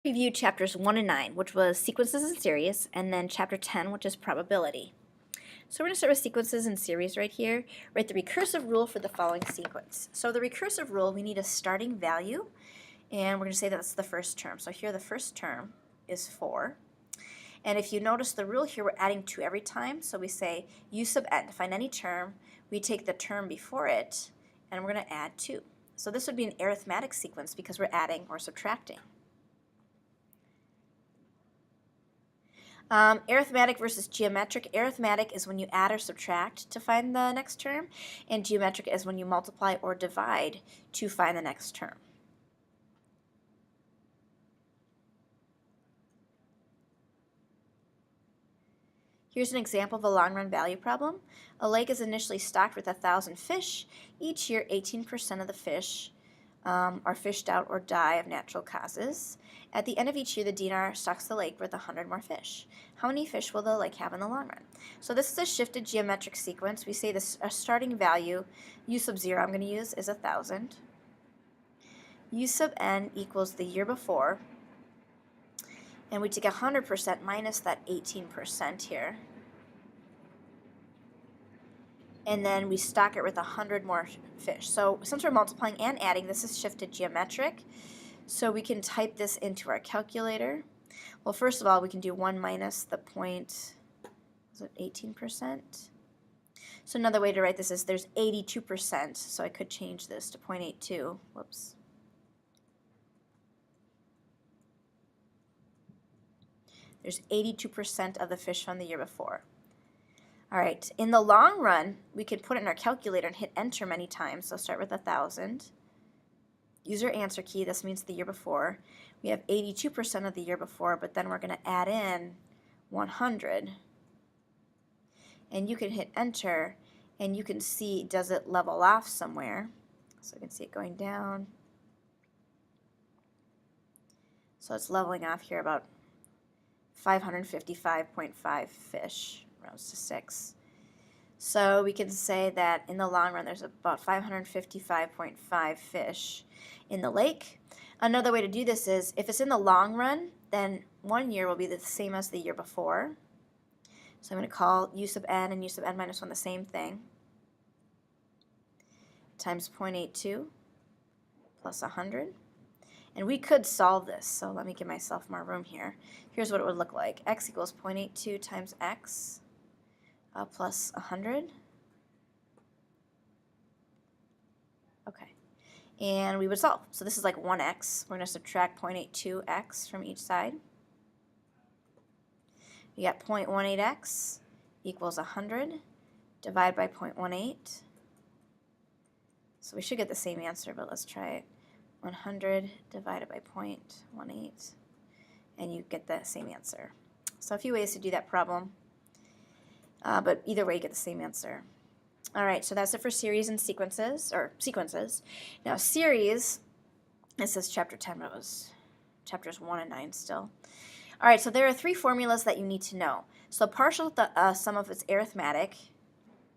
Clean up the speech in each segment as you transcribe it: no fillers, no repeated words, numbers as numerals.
Review chapters 1 and 9, which was sequences and series, and then chapter 10, which is probability. So we're going to start with sequences and series right here. Write the recursive rule for the following sequence. So the recursive rule, we need a starting value, and we're going to say that's the first term. So here the first term is 4. And if you notice the rule here, we're adding 2 every time. So we say u sub n. To find any term, we take the term before it, and we're going to add 2. So this would be an arithmetic sequence because we're adding or subtracting. Arithmetic versus geometric. Arithmetic is when you add or subtract to find the next term, and geometric is when you multiply or divide to find the next term. Here's an example of a long-run value problem. A lake is initially stocked with 1,000 fish. Each year, 18% of the fish are fished out or die of natural causes. At the end of each year, the DNR stocks the lake with 100 more fish. How many fish will the lake have in the long run? So this is a shifted geometric sequence. We say this a starting value, u sub 0 I'm going to use, is 1,000. U sub n equals the year before. And we take 100% minus that 18% here. And then we stock it with 100 more fish. So since we're multiplying and adding, this is shifted geometric. So we can type this into our calculator. Well, first of all, we can do 1 minus the point, is it 18%? So another way to write this is there's 82%, so I could change this to 0.82. Whoops. There's 82% of the fish from the year before. All right, in the long run, we could put it in our calculator and hit enter many times. So start with 1,000. Use your answer key. This means the year before. We have 82% of the year before, but then we're going to add in 100. And you can hit enter, and you can see, does it level off somewhere? So you can see it going down. So it's leveling off here about 555.5 fish, rounds to 6. So we can say that in the long run there's about 555.5 fish in the lake. Another way to do this is if it's in the long run, then 1 year will be the same as the year before. So I'm going to call u sub n and u sub n minus 1 the same thing, times 0.82 plus 100. And we could solve this, so let me give myself more room here. Here's what it would look like. X equals 0.82 times x plus 100. Okay. And we would solve. So this is like 1x. We're going to subtract 0.82x from each side. We got 0.18x equals 100. Divide by 0.18. So we should get the same answer, but let's try it. 100 divided by 0.18, and you get the same answer. So a few ways to do that problem, but either way you get the same answer. All right, so that's it for series and sequences, or sequences. Now series, this is chapter 10, but it was chapters 1 and 9 still. All right, so there are 3 formulas that you need to know. So partial sum of its arithmetic.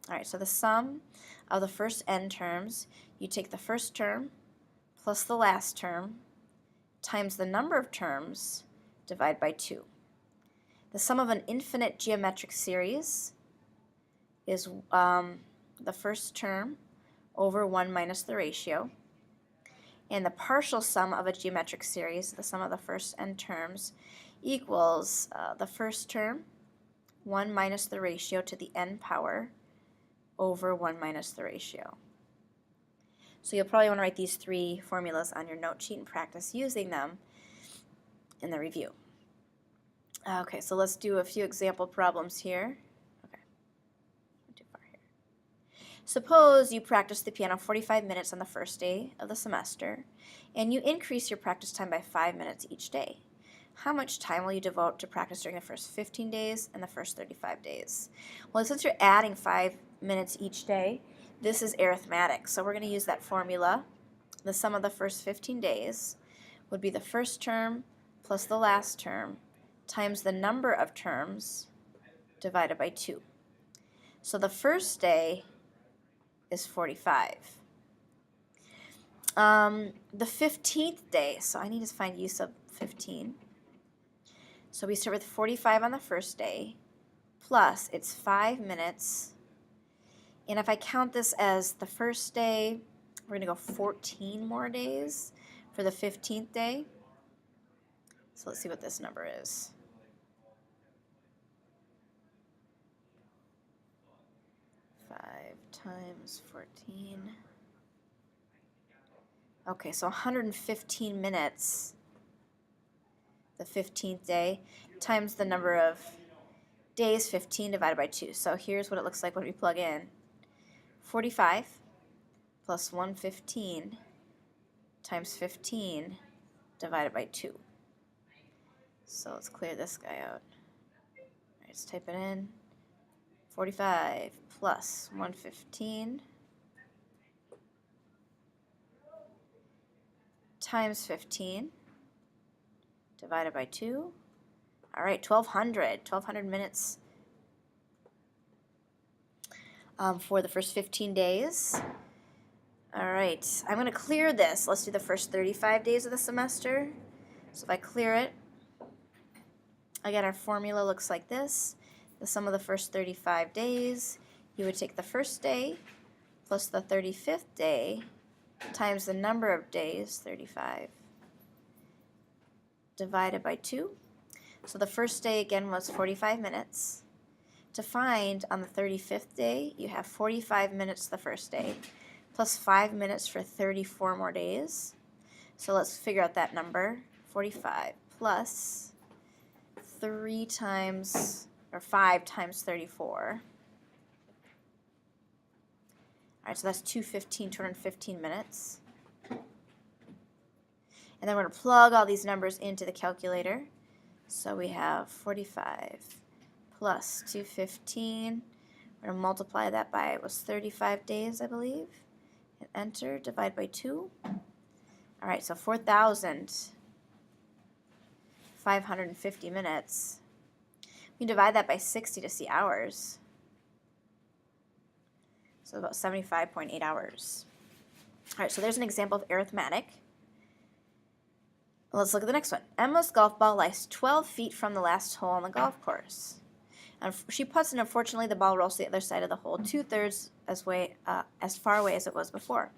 All right, so the sum of the first n terms, you take the first term plus the last term times the number of terms divided by 2. The sum of an infinite geometric series is the first term over 1 minus the ratio. And the partial sum of a geometric series, the sum of the first n terms, equals the first term, 1 minus the ratio to the n power over 1 minus the ratio. So you'll probably want to write these 3 formulas on your note sheet and practice using them in the review. Okay, so let's do a few example problems here. Okay, not too far here. Suppose you practice the piano 45 minutes on the first day of the semester, and you increase your practice time by 5 minutes each day. How much time will you devote to practice during the first 15 days and the first 35 days? Well, since you're adding 5 minutes each day, this is arithmetic, so we're going to use that formula. The sum of the first 15 days would be the first term plus the last term times the number of terms divided by 2. So the first day is 45. The 15th day, so I need to find u sub 15. So we start with 45 on the first day, plus it's 5 minutes. And if I count this as the first day, we're going to go 14 more days for the 15th day. So let's see what this number is. Times 14. Okay, so 115 minutes, the 15th day, times the number of days, 15 divided by 2. So here's what it looks like when we plug in. 45 plus 115 times 15 divided by 2. So let's clear this guy out. All right, let's type it in. 45 plus 115 times 15 divided by 2. All right, 1,200 minutes for the first 15 days. All right, I'm going to clear this. Let's do the first 35 days of the semester. So if I clear it, again, our formula looks like this. The sum of the first 35 days, you would take the first day plus the 35th day times the number of days, 35, divided by 2. So the first day, again, was 45 minutes. To find on the 35th day, you have 45 minutes the first day, plus 5 minutes for 34 more days. So let's figure out that number. 45 plus 3 times, or 5 times 34. All right, so that's 215 minutes. And then we're going to plug all these numbers into the calculator. So we have 45 plus 215. We're going to multiply that by, it was 35 days, I believe. And enter, divide by 2. All right, so 4,550 minutes. We can divide that by 60 to see hours. So about 75.8 hours. All right, so there's an example of arithmetic. Let's look at the next one. Emma's golf ball lies 12 feet from the last hole on the golf course. And she puts it, unfortunately, the ball rolls to the other side of the hole, 2/3 as far away as it was before.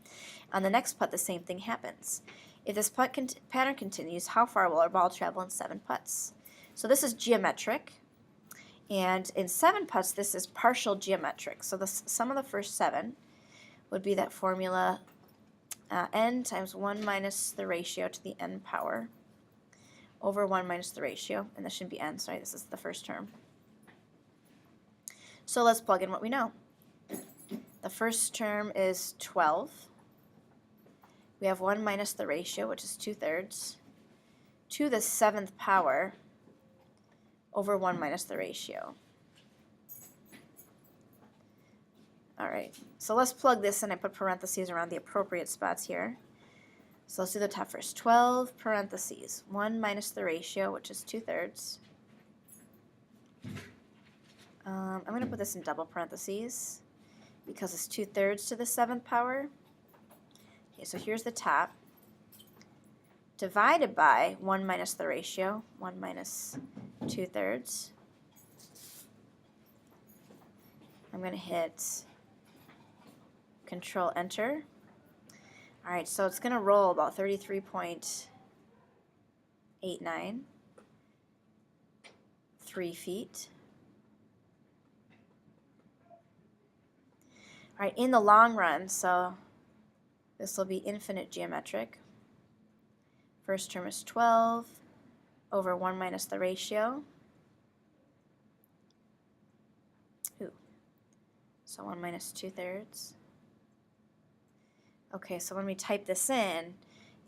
On the next putt, the same thing happens. If this putt pattern continues, how far will our ball travel in 7 putts? So this is geometric. And in 7 putts, this is partial geometric. So the sum of the first 7 would be that formula n times 1 minus the ratio to the n power over 1 minus the ratio. And this shouldn't be n, sorry, this is the first term. So let's plug in what we know. The first term is 12. We have 1 minus the ratio, which is 2/3, to the 7th power over 1 minus the ratio. All right, so let's plug this in. I put parentheses around the appropriate spots here. So let's do the top first. 12 parentheses, 1 minus the ratio, which is 2/3. I'm going to put this in double parentheses because it's 2/3 to the 7th power. Okay, so here's the top. Divided by 1 minus the ratio, 1 minus 2/3. I'm going to hit Control Enter. All right, so it's going to roll about 33.89, 3 feet. All right, in the long run, so this will be infinite geometric. First term is 12 over 1 minus the ratio. So 1 minus 2/3. Okay, so when we type this in,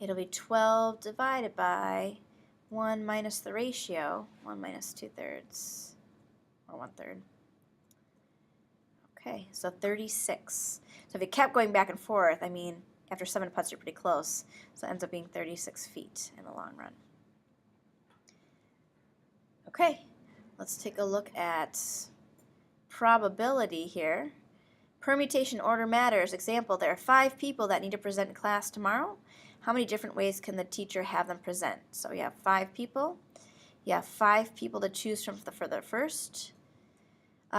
it'll be 12 divided by 1 minus the ratio, 1 minus 2/3, or 1/3. Okay, so 36. So if it kept going back and forth, I mean, after 7 putts, you're pretty close. So it ends up being 36 feet in the long run. Okay, let's take a look at probability here. Permutation order matters. Example, there are 5 people that need to present in class tomorrow. how many different ways can the teacher have them present? So you have 5 people. You have 5 people to choose from for the first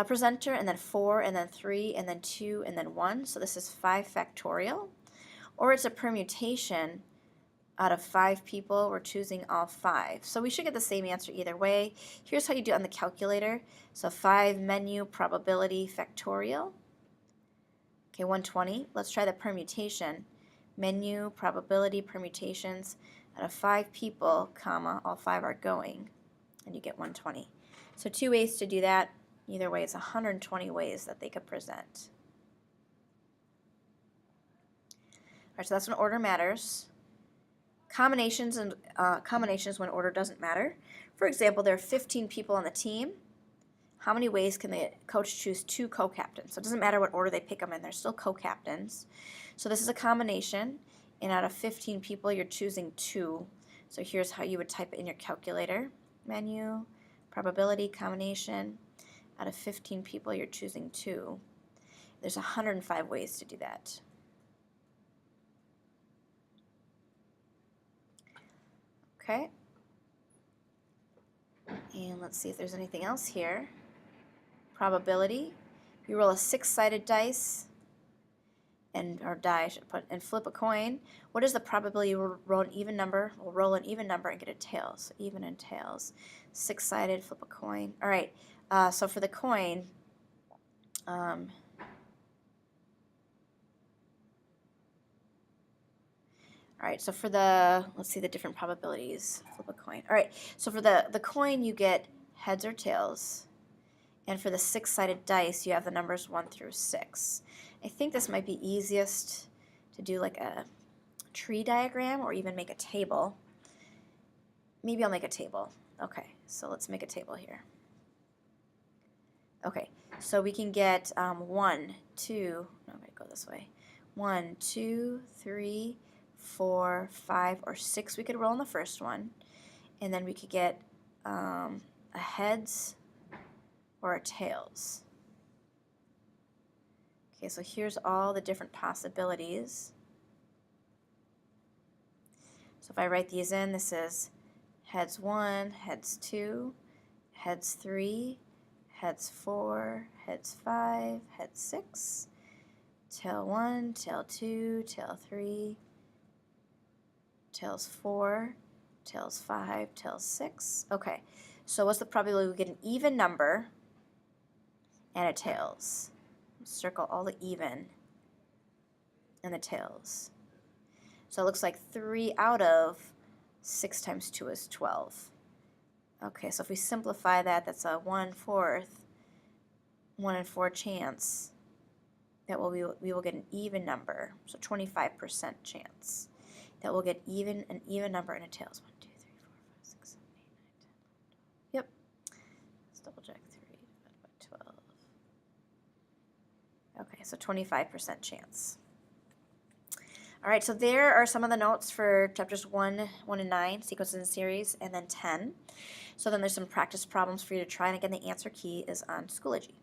presenter, and then 4, and then 3, and then 2, and then 1. So this is 5 factorial. Or it's a permutation. Out of 5 people, we're choosing all 5. So we should get the same answer either way. Here's how you do it on the calculator. So 5 menu probability factorial. Okay, 120. Let's try the permutation. Menu probability permutations out of 5 people, comma, all 5 are going. And you get 120. So 2 ways to do that. Either way, it's 120 ways that they could present. All right, so that's when order matters. Combinations and combinations when order doesn't matter. For example, there are 15 people on the team. How many ways can the coach choose 2 co-captains? So it doesn't matter what order they pick them in, they're still co-captains. So this is a combination, and out of 15 people, you're choosing 2. So here's how you would type it in your calculator. Menu, probability, combination. Out of 15 people, you're choosing 2. There's 105 ways to do that. Okay, and let's see if there's anything else here. Probability. You roll a 6-sided dice, or die I should put, and flip a coin. What is the probability you roll an even number? We'll roll an even number and get a tails. So even and tails. 6-sided, flip a coin. All right, so for the coin, all right, so for the, let's see the different probabilities. Flip a coin. All right, so for the coin, you get heads or tails. And for the 6-sided dice, you have the numbers 1 through 6. I think this might be easiest to do like a tree diagram or even make a table. Maybe I'll make a table. Okay, so let's make a table here. Okay, so we can get 1, 2, no, I'm going to go this way. 1, 2, 3, 4, 5, or 6 we could roll in the first one, and then we could get a heads or a tails. Okay, so here's all the different possibilities. So if I write these in, this is heads 1, heads 2, heads 3, heads 4, heads 5, heads 6, tail 1, tail 2, tail 3, tails 4, tails 5, tails 6. Okay, so what's the probability we get an even number and a tails? Circle all the even and the tails. So it looks like 3 out of 6 times 2 is 12. Okay, so if we simplify that, that's a 1/4, 1 in 4 chance that we will get an even number, so 25% chance that we'll get an even number and a tails. 1, 2, 3, 4, 5, 6, 7, 8, 9, 10, 11, 12. Yep. Let's double check 3 divided by 12. Okay, so 25% chance. All right, so there are some of the notes for chapters 1, 1 and 9, sequences and series, and then 10. So then there's some practice problems for you to try, and again, the answer key is on Schoology.